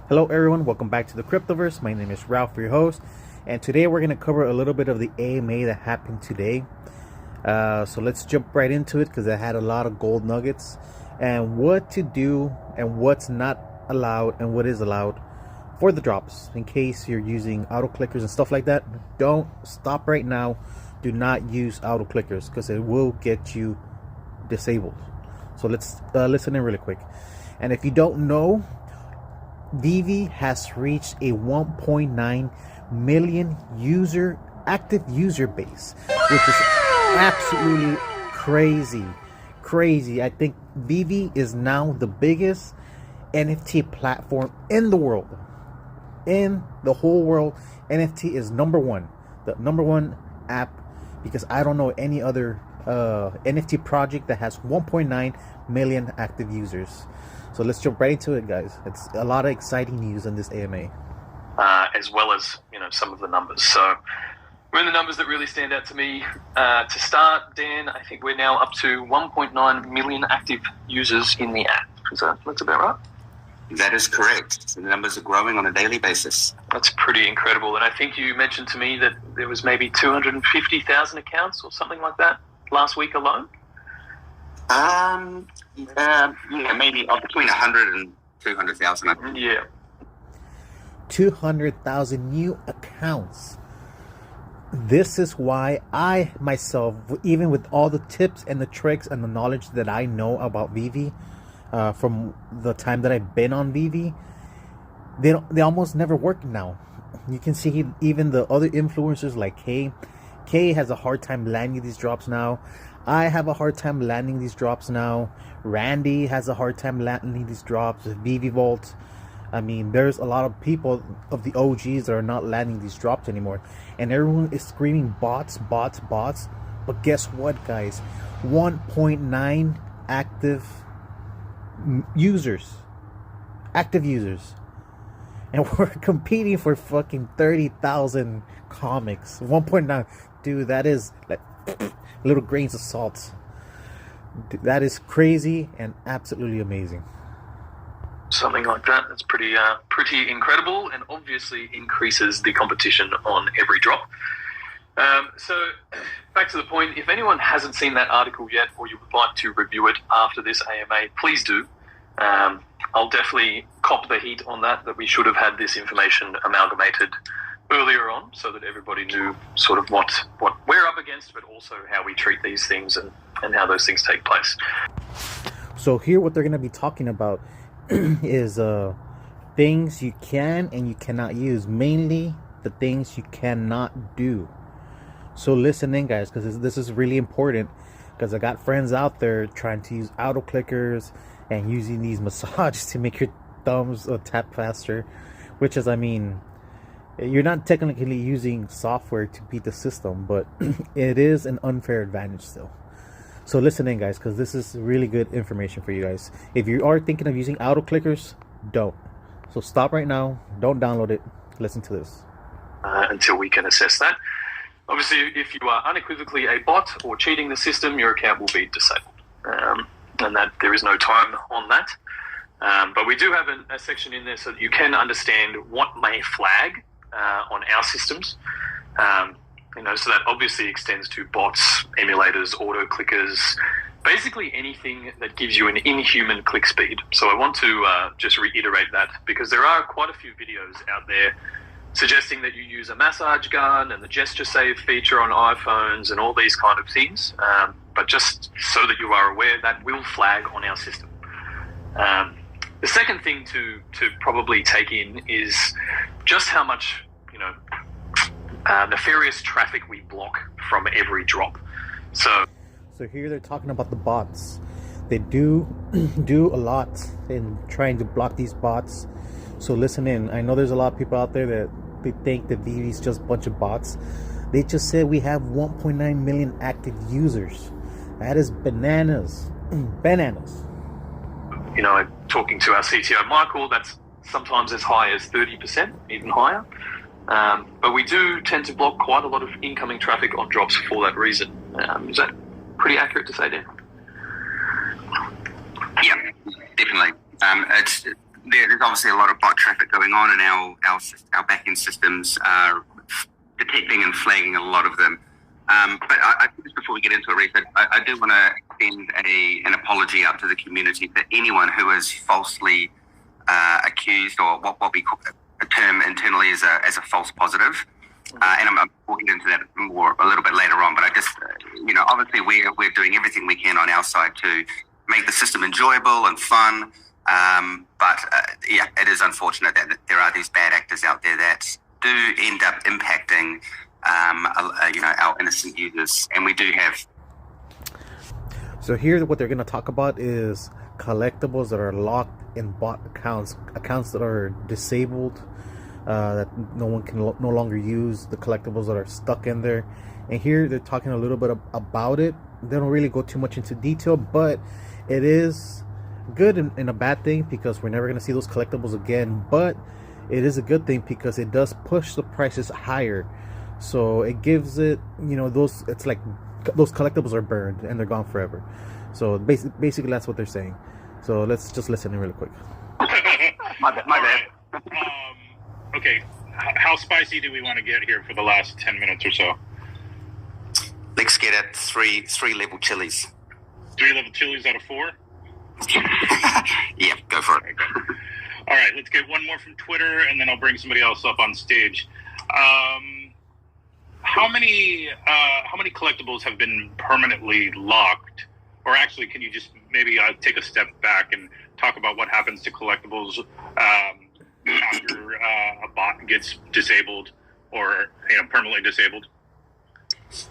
Hello everyone, welcome back to the CryptoVerse. My name is Ralph, your host, and today we're going to cover a little bit of the AMA that happened today. So let's jump right into it because I had a lot of gold nuggets and what to do and what's not allowed and what is allowed for the drops. In case you're using Autoclickers and stuff like that, don't stop right now. Do not use Autoclickers because it will get you disabled. So let's listen in really quick. And if you don't know, VEVE has reached a 1.9 million active user base, which is absolutely crazy. I think VEVE is now the biggest NFT platform in the world. In the whole world, NFT is the number one app, because I don't know any other NFT project that has 1.9 million active users. So let's jump right into it, guys. It's a lot of exciting news on this AMA. As well as, some of the numbers. So we're in the numbers that really stand out to me. To start, Dan, I think we're now up to 1.9 million active users in the app. That's about right? That is correct. The numbers are growing on a daily basis. That's pretty incredible. And I think you mentioned to me that there was maybe 250,000 accounts or something like that last week alone? Maybe between 100 and 200,000. Yeah. 200,000 new accounts. This is why I myself, even with all the tips and the tricks and the knowledge that I know about VEVE, from the time that I've been on VEVE, they almost never work now. You can see even the other influencers like K has a hard time landing these drops now. I have a hard time landing these drops now. Randy has a hard time landing these drops with VEVE Vault. I mean, there's a lot of people of the OGs that are not landing these drops anymore, and everyone is screaming bots. But guess what, guys? 1.9 active users, and we're competing for fucking 30,000 comics. 1.9, dude, that is like little grains of salt. That is crazy and absolutely amazing. Something like that. That's pretty incredible, and obviously increases the competition on every drop. So back to the point, if anyone hasn't seen that article yet, or you would like to review it after this AMA, please do. I'll definitely cop the heat on that we should have had this information amalgamated earlier on, so that everybody knew sort of what we're up against, but also how we treat these things and how those things take place. So here what they're going to be talking about is things you can and you cannot use, mainly the things you cannot do. So listen in, guys, because this is really important, because I got friends out there trying to use Autoclickers and using these massages to make your thumbs tap faster, which is, I mean, you're not technically using software to beat the system, but it is an unfair advantage still. So listen in, guys, because this is really good information for you guys. If you are thinking of using Autoclickers, don't. So stop right now, don't download it, listen to this. Until we can assess that. Obviously, if you are unequivocally a bot or cheating the system, your account will be disabled. And that there is no time on that. But we do have a section in there so that you can understand what may flag on our systems. So that obviously extends to bots, emulators, auto-clickers, basically anything that gives you an inhuman click speed. So I want to just reiterate that, because there are quite a few videos out there suggesting that you use a massage gun and the gesture save feature on iPhones and all these kind of things. But just so that you are aware, that will flag on our system. The second thing to probably take in is just how much, nefarious traffic we block from every drop. So here they're talking about the bots. They do a lot in trying to block these bots. So listen in. I know there's a lot of people out there that they think that VEVE is just a bunch of bots. They just said we have 1.9 million active users. That is bananas. Talking to our CTO Michael, that's sometimes as high as 30%, even higher. But we do tend to block quite a lot of incoming traffic on drops for that reason. Is that pretty accurate to say, Dan? Yeah, definitely. It's there's obviously a lot of bot traffic going on, and our back-end systems are detecting and flagging a lot of them. But I just before we get into it, Reece, I do want to extend an apology out to the community for anyone who is falsely accused, or what we call a term internally as a false positive. And we'll get into that more a little bit later on. But I just, obviously we're doing everything we can on our side to make the system enjoyable and fun. But it is unfortunate that there are these bad actors out there that do end up impacting, our innocent users. And we do have. So here, what they're going to talk about is collectibles that are locked in bot accounts that are disabled, that no one can no longer use, the collectibles that are stuck in there. And here they're talking a little bit about it. They don't really go too much into detail, but it is good and a bad thing, because we're never going to see those collectibles again. But it is a good thing because it does push the prices higher. So it gives it, it's like those collectibles are burned and they're gone forever. So basically that's what they're saying. So let's just listen in really quick. My bad. Okay, how spicy do we want to get here for the last 10 minutes or so? Let's get at three level chilies. 3 level chilies out of 4? Yeah, go for it. Okay, all right, let's get one more from Twitter, and then I'll bring somebody else up on stage. How many collectibles have been permanently locked? Or actually, can you just maybe take a step back and talk about what happens to collectibles after a bot gets disabled or permanently disabled?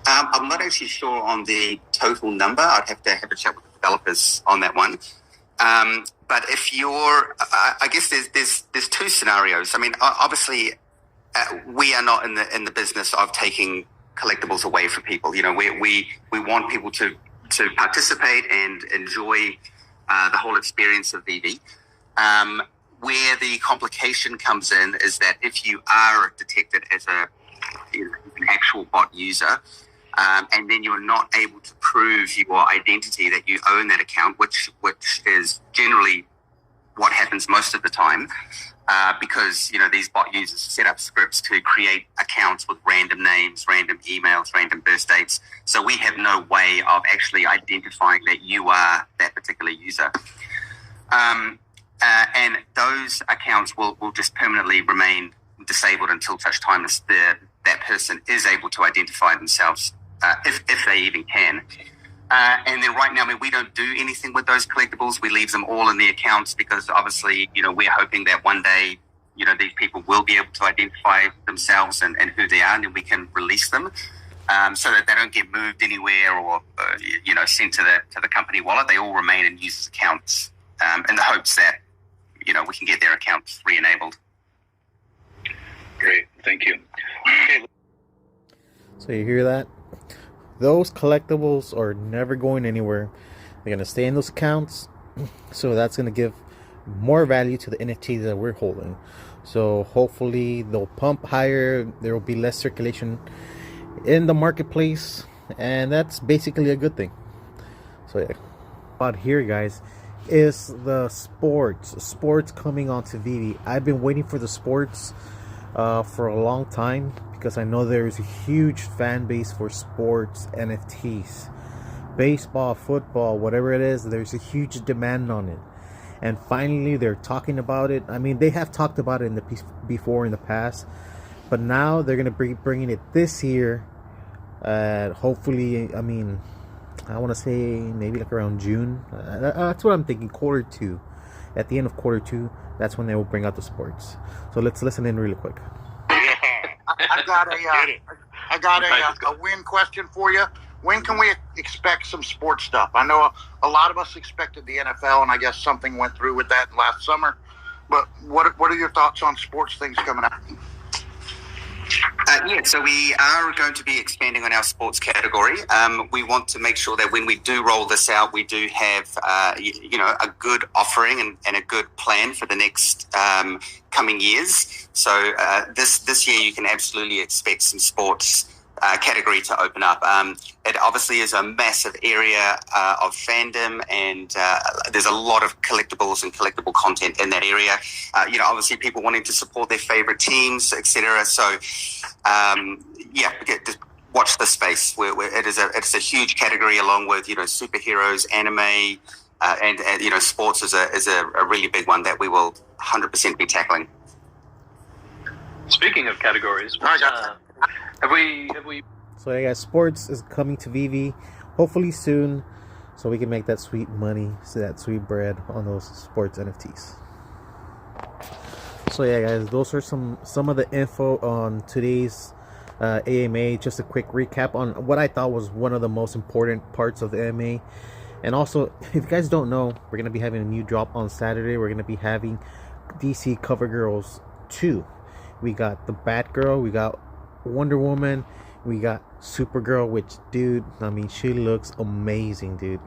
I'm not actually sure on the total number. I'd have to have a chat with the developers on that one. But if I guess there's 2 scenarios. I mean, obviously, we are not in the business of taking collectibles away from people. We want people to participate and enjoy the whole experience of VEVE. Where the complication comes in is that if you are detected as an actual bot user, and then you're not able to prove your identity that you own that account, which is generally what happens most of the time, because these bot users set up scripts to create accounts with random names, random emails, random birth dates. So we have no way of actually identifying that you are that particular user. And those accounts will just permanently remain disabled until such time as that person is able to identify themselves, if they even can. And then right now, we don't do anything with those collectibles. We leave them all in the accounts because obviously, we're hoping that one day, these people will be able to identify themselves and who they are, and then we can release them, so that they don't get moved anywhere or, sent to the company wallet. They all remain in users' accounts, in the hopes that, we can get their accounts re-enabled. Great, thank you. Okay. So you hear that? Those collectibles are never going anywhere. They're going to stay in those accounts. So that's going to give more value to the NFTs that we're holding. So hopefully they'll pump higher. There will be less circulation in the marketplace. And that's basically a good thing. So yeah. About here, guys, is the sports coming onto VEVE. I've been waiting for the sports for a long time, because I know there's a huge fan base for sports NFTs. Baseball, football, whatever it is, there's a huge demand on it. And finally they're talking about it. I mean, they have talked about it before in the past, but now they're going to be bringing it this year. Hopefully, I want to say maybe like around June. That's what I'm thinking, Q2. At the end of Q2, that's when they will bring out the sports. So let's listen in really quick. I got a win question for you. When can we expect some sports stuff? I know a lot of us expected the NFL, and I guess something went through with that last summer. But what are your thoughts on sports things coming out? So we are going to be expanding on our sports category. We want to make sure that when we do roll this out, we do have, a good offering and a good plan for the next coming years. So this year, you can absolutely expect some sports category to open up. It obviously is a massive area of fandom, and there's a lot of collectibles and collectible content in that area. Obviously people wanting to support their favorite teams, etc. So, just watch the space. It's a huge category, along with superheroes, anime, and sports is a really big one that we will 100% be tackling. Speaking of categories, have we? So yeah, guys, sports is coming to VEVE, hopefully soon, so we can make that sweet money, so that sweet bread on those sports NFTs. So yeah, guys, those are some of the info on today's AMA. Just a quick recap on what I thought was one of the most important parts of the AMA. And also, if you guys don't know, we're gonna be having a new drop on Saturday. We're gonna be having DC Cover Girls 2. We got the Batgirl, we got Wonder Woman, we got Supergirl, which, dude, I mean, she looks amazing, dude.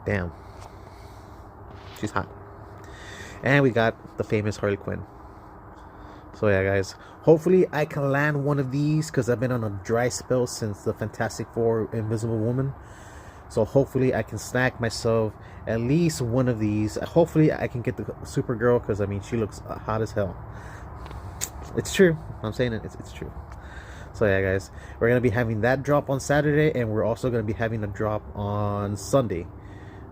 Damn, she's hot. And we got the famous Harley Quinn. So yeah, guys, hopefully I can land one of these, because I've been on a dry spell since the Fantastic Four Invisible Woman. So hopefully I can snag myself at least one of these. Hopefully I can get the Supergirl, because I mean, she looks hot as hell. It's true. I'm saying it. It's true. So yeah, guys, we're gonna be having that drop on Saturday, and we're also gonna be having a drop on Sunday.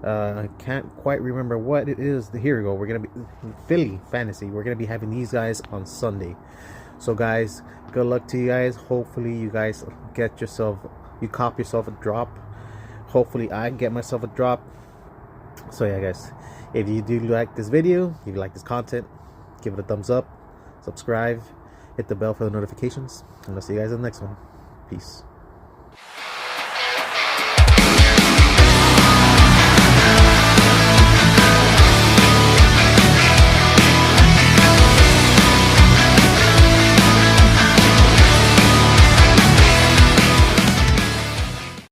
I can't quite remember what it is. Here we go. We're gonna be Philly Fantasy. We're gonna be having these guys on Sunday. So guys, good luck to you guys. Hopefully you guys you cop yourself a drop. Hopefully I get myself a drop. So yeah, guys, if you do like this video, if you like this content, give it a thumbs up, subscribe, hit the bell for the notifications, and I'll see you guys in the next one. Peace.